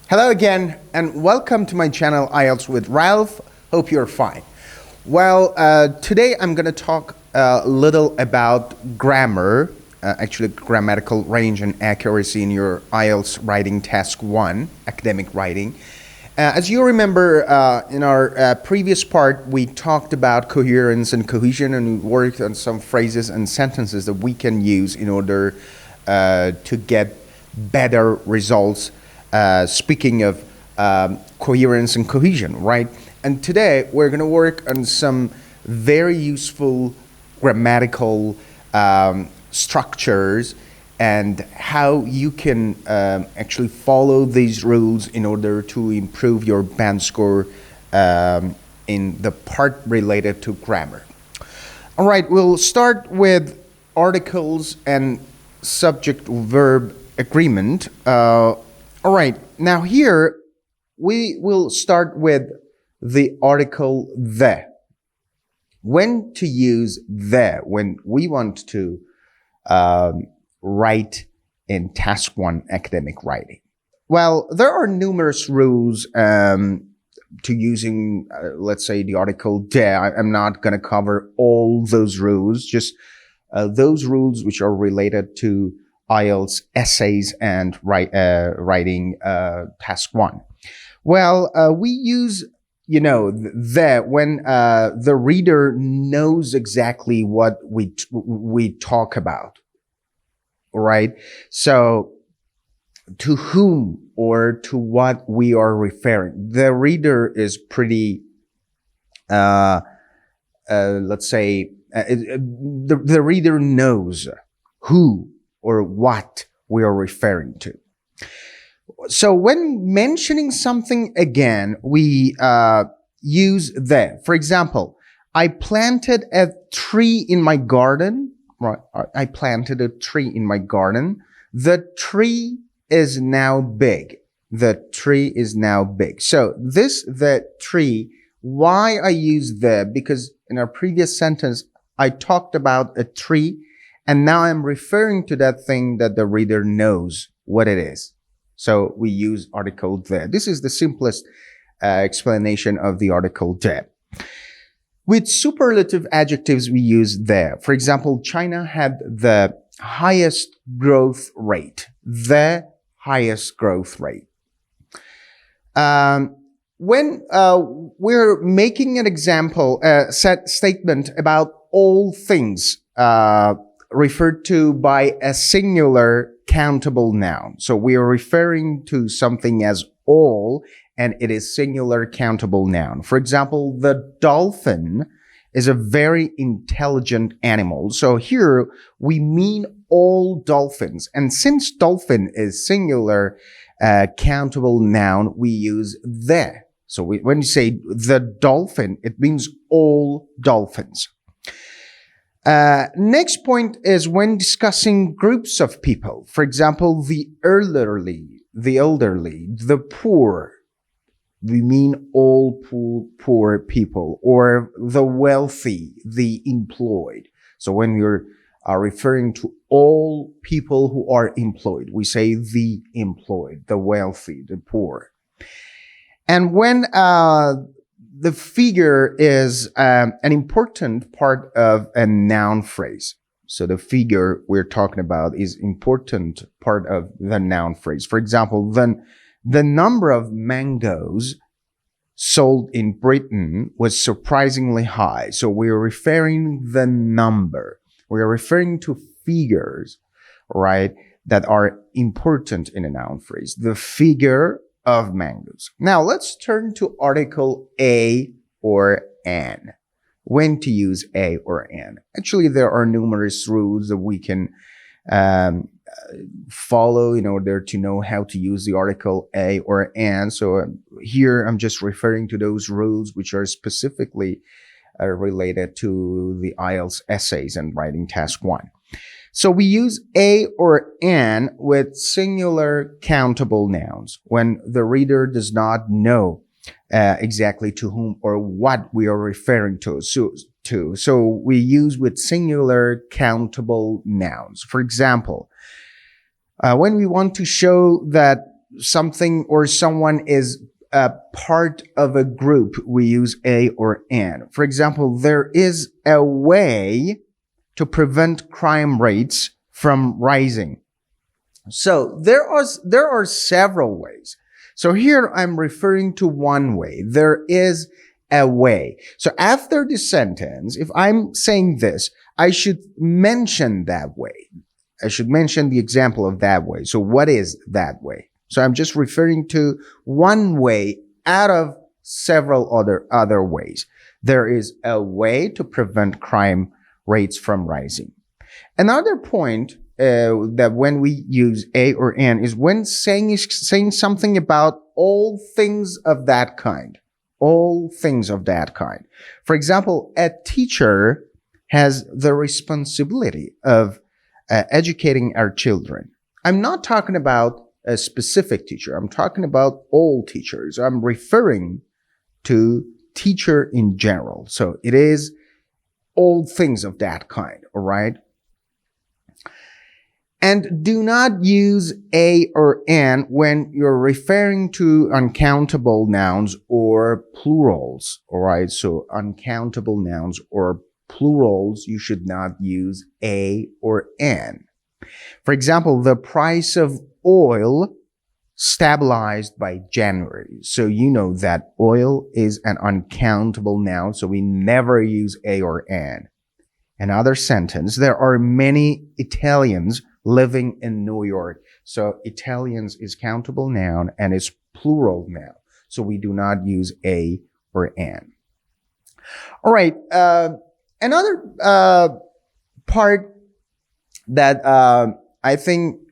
Hello again, and welcome to my channel IELTS with Ralph. Hope you're fine. Well, today I'm going to talk a little about grammar, actually grammatical range and accuracy in your IELTS writing task 1, academic writing. As you remember, in our previous part, we talked about coherence and cohesion, and we worked on some phrases and sentences that we can use in order to get better results. Speaking of coherence and cohesion, right? And today we're going to work on some very useful grammatical structures and how you can actually follow these rules in order to improve your band score in the part related to grammar. All right, we'll start with articles and subject-verb agreement. All right, now here we will start with the article the. When to use the when we want to write in task 1 academic writing. Well, there are numerous rules to using, let's say, the article the. I'm not going to cover all those rules, just those rules which are related to IELTS essays and writing task 1. Well, we use, the when the reader knows exactly what we talk about, right? So, to whom or to what we are referring. The reader is pretty, let's say, the reader knows who or what we are referring to. So when mentioning something again, we use the. For example, I planted a tree in my garden. Right? I planted a tree in my garden. The tree is now big. The tree is now big. So the tree, why I use the? Because in our previous sentence, I talked about a tree, and now I'm referring to that thing that the reader knows what it is. So we use article the. This is the simplest explanation of the article the. With superlative adjectives, we use the. For example, China had the highest growth rate. The highest growth rate. When we're making an example, statement about all things, referred to by a singular countable noun. So we are referring to something as all, and it is singular countable noun. For example, the dolphin is a very intelligent animal. So here we mean all dolphins. And since dolphin is singular countable noun, we use the. So when you say the dolphin, it means all dolphins. Next point is when discussing groups of people. For example, the elderly, the poor. We mean all poor people, or the wealthy, the employed. So when you're referring to all people who are employed, we say the employed, the wealthy, the poor. And when the figure is an important part of a noun phrase. So the figure we're talking about is important part of the noun phrase. For example, the number of mangoes sold in Britain was surprisingly high. So we're referring the number. We're referring to figures, right, that are important in a noun phrase. The figure of mangoes. Now let's turn to article a or an. When to use a or an. Actually, there are numerous rules that we can follow in order to know how to use the article a or an. So here I'm just referring to those rules which are specifically related to the IELTS essays and writing task 1. So we use a or an with singular countable nouns when the reader does not know exactly to whom or what we are referring to. So we use with singular countable nouns. For example, when we want to show that something or someone is a part of a group, we use a or an. For example, there is a way to prevent crime rates from rising. So there are several ways. So here I'm referring to one way. There is a way. So after the sentence, if I'm saying this, I should mention that way. I should mention the example of that way. So what is that way? So I'm just referring to one way out of several other ways. There is a way to prevent crime rates from rising. Another point that when we use a or an is when saying something about all things of that kind. All things of that kind. For example, a teacher has the responsibility of educating our children. I'm not talking about a specific teacher. I'm talking about all teachers. I'm referring to teacher in general. So it is all things of that kind, all right? And do not use a or an when you're referring to uncountable nouns or plurals, all right? So uncountable nouns or plurals, you should not use a or an. For example, the price of oil stabilized by January. So you know that oil is an uncountable noun, so we never use a or an. Another sentence, there are many Italians living in New York. So Italians is countable noun and it's plural noun. So we do not use a or an. All right. Another part that I think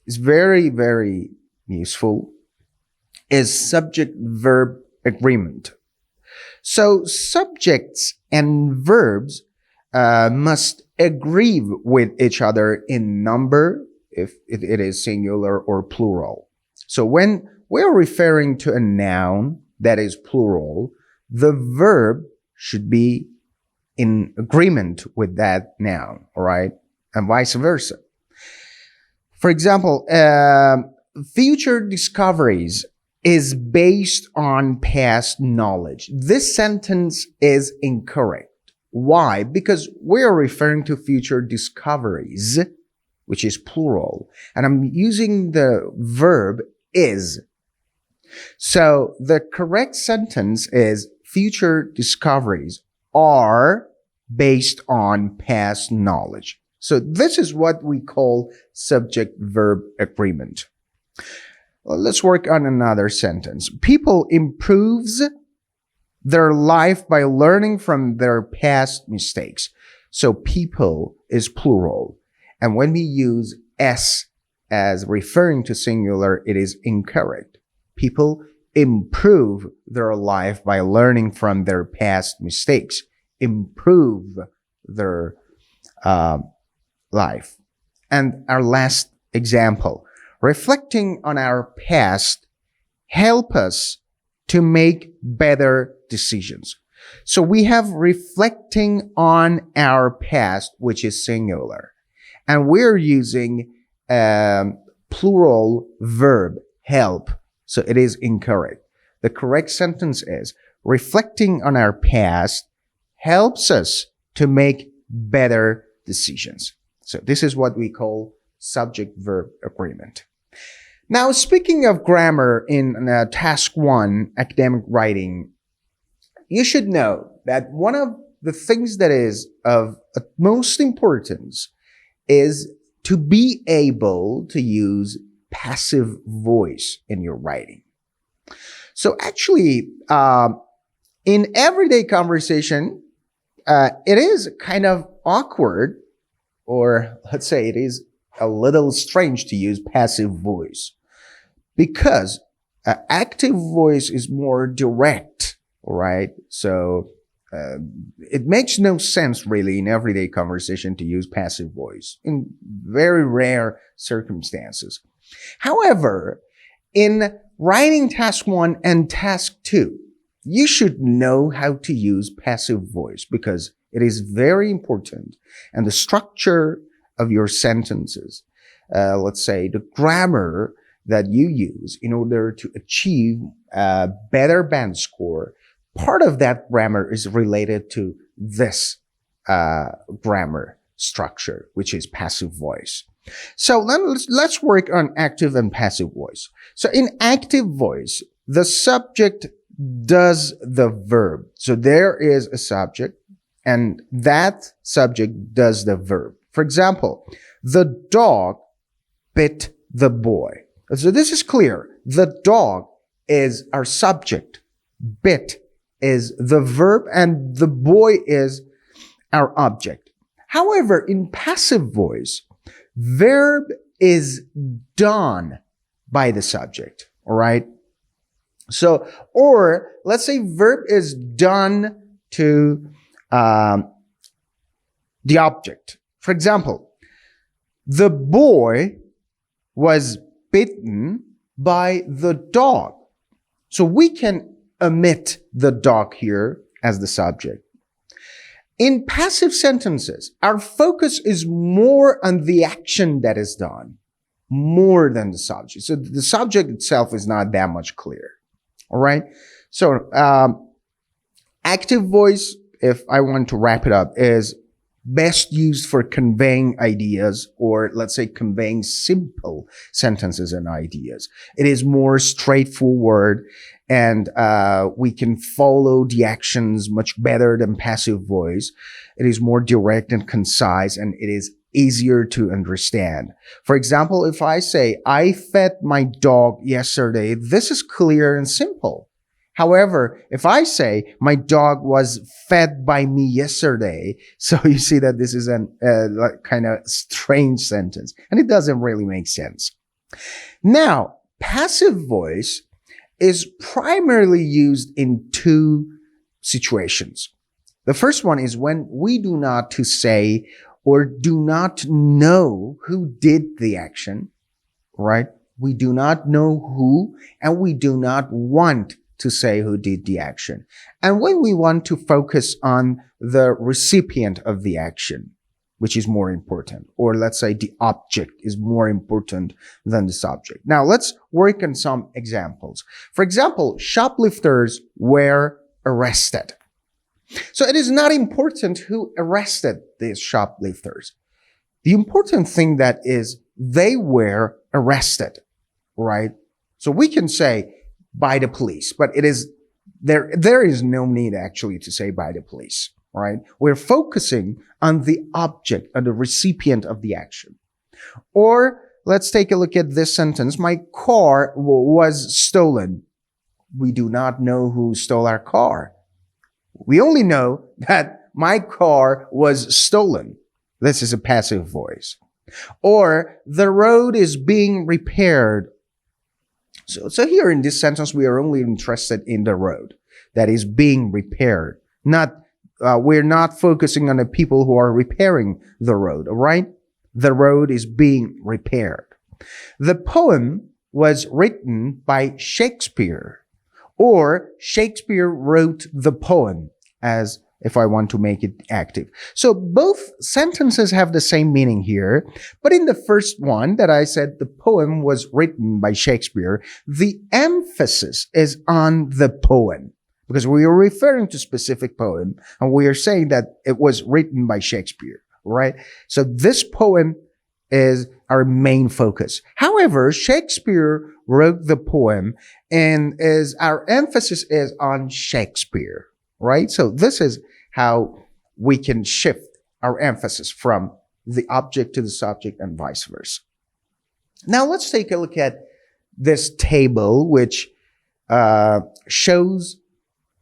is very, very useful is subject-verb agreement. So subjects and verbs must agree with each other in number, if it is singular or plural. So when we're referring to a noun that is plural, the verb should be in agreement with that noun, all right? And vice versa. For example, future discoveries is based on past knowledge. This sentence is incorrect. Why? Because we are referring to future discoveries, which is plural, and I'm using the verb is. So the correct sentence is future discoveries are based on past knowledge. So this is what we call subject-verb agreement. Well, let's work on another sentence. People improves their life by learning from their past mistakes. So people is plural. And when we use s as referring to singular, it is incorrect. People improve their life by learning from their past mistakes. Improve their life. And our last example, reflecting on our past help us to make better decisions. So we have reflecting on our past, which is singular. And we're using plural verb, help. So it is incorrect. The correct sentence is, reflecting on our past helps us to make better decisions. So this is what we call subject-verb agreement. Now, speaking of grammar in task 1, academic writing, you should know that one of the things that is of utmost importance is to be able to use passive voice in your writing. So actually, in everyday conversation, it is kind of awkward, or let's say it is a little strange to use passive voice, because active voice is more direct, right? So it makes no sense really in everyday conversation to use passive voice in very rare circumstances. However, in writing task 1 and task 2, you should know how to use passive voice because it is very important. And the structure of your sentences, let's say the grammar that you use in order to achieve a better band score, part of that grammar is related to this grammar structure, which is passive voice. So let's work on active and passive voice. So in active voice, the subject does the verb. So there is a subject and that subject does the verb. For example, the dog bit the boy. So this is clear. The dog is our subject. Bit is the verb and the boy is our object. However, in passive voice, verb is done by the subject. All right. So, or let's say verb is done to the object. For example, the boy was bitten by the dog. So we can omit the dog here as the subject. In passive sentences, our focus is more on the action that is done, more than the subject. So the subject itself is not that much clear. All right. So active voice, if I want to wrap it up, is best used for conveying ideas or let's say conveying simple sentences and ideas. It is more straightforward and we can follow the actions much better than passive voice. It is more direct and concise and it is easier to understand. For example, if I say, I fed my dog yesterday, this is clear and simple. However, if I say my dog was fed by me yesterday, so you see that this is like kind of strange sentence and it doesn't really make sense. Now, passive voice is primarily used in two situations. The first one is when we do not to say or do not know who did the action, right? We do not know who and we do not want to say who did the action. And when we want to focus on the recipient of the action, which is more important, or let's say the object is more important than the subject. Now let's work on some examples. For example, shoplifters were arrested. So it is not important who arrested these shoplifters. The important thing that is they were arrested, right? So we can say by the police, but it is there is no need actually to say by the police, right? We're focusing on the object, on the recipient of the action. Or let's take a look at this sentence. My car was stolen. We do not know who stole our car. We only know that my car was stolen. This is a passive voice. Or the road is being repaired. So here in this sentence, we are only interested in the road that is being repaired. We're not focusing on the people who are repairing the road, all right? The road is being repaired. The poem was written by Shakespeare, or Shakespeare wrote the poem, as if I want to make it active. So both sentences have the same meaning here, but in the first one that I said the poem was written by Shakespeare, the emphasis is on the poem because we are referring to specific poem and we are saying that it was written by Shakespeare, right? So this poem is our main focus. However, Shakespeare wrote the poem and our emphasis is on Shakespeare. Right? So this is how we can shift our emphasis from the object to the subject and vice versa. Now let's take a look at this table, which shows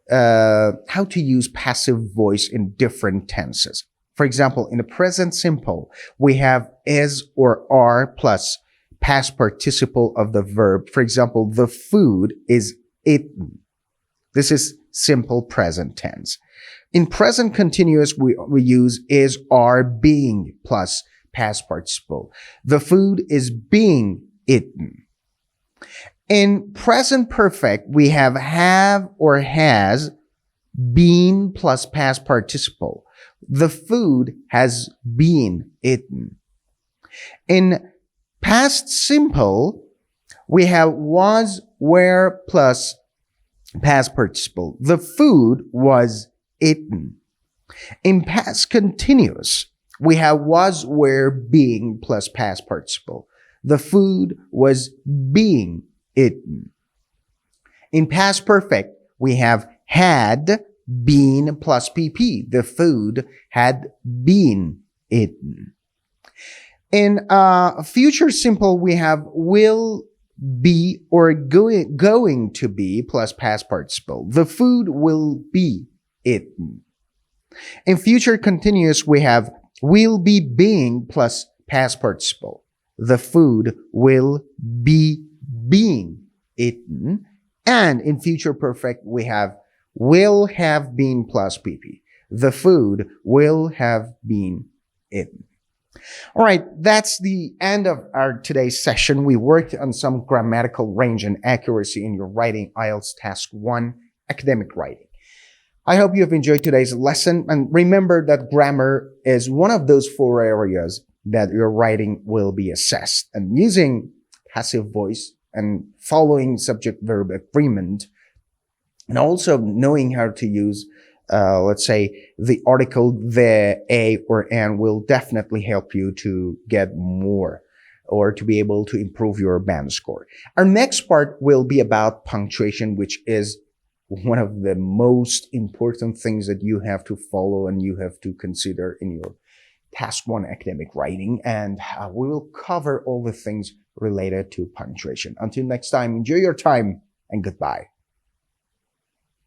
how to use passive voice in different tenses. For example, in the present simple, we have is or are plus past participle of the verb. For example, the food is eaten. This is simple present tense. In present continuous, we use is, are, being plus past participle. The food is being eaten. In present perfect, we have or has been plus past participle. The food has been eaten. In past simple, we have was, were plus past participle. The food was eaten. In past continuous, we have was, were, being plus past participle. The food was being eaten. In past perfect, we have had been plus PP. The food had been eaten. In future simple, we have will be or going to be plus past participle. The food will be eaten. In future continuous, we have will be being plus past participle. The food will be being eaten. And in future perfect, we have will have been plus PP. The food will have been eaten. All right, that's the end of our today's session. We worked on some grammatical range and accuracy in your writing IELTS Task 1, academic writing. I hope you have enjoyed today's lesson. And remember that grammar is one of those 4 areas that your writing will be assessed. And using passive voice and following subject-verb agreement, and also knowing how to use, let's say, the article, the, a, or an will definitely help you to get more or to be able to improve your band score. Our next part will be about punctuation, which is one of the most important things that you have to follow and you have to consider in your Task 1 academic writing. And we will cover all the things related to punctuation. Until next time, enjoy your time and goodbye.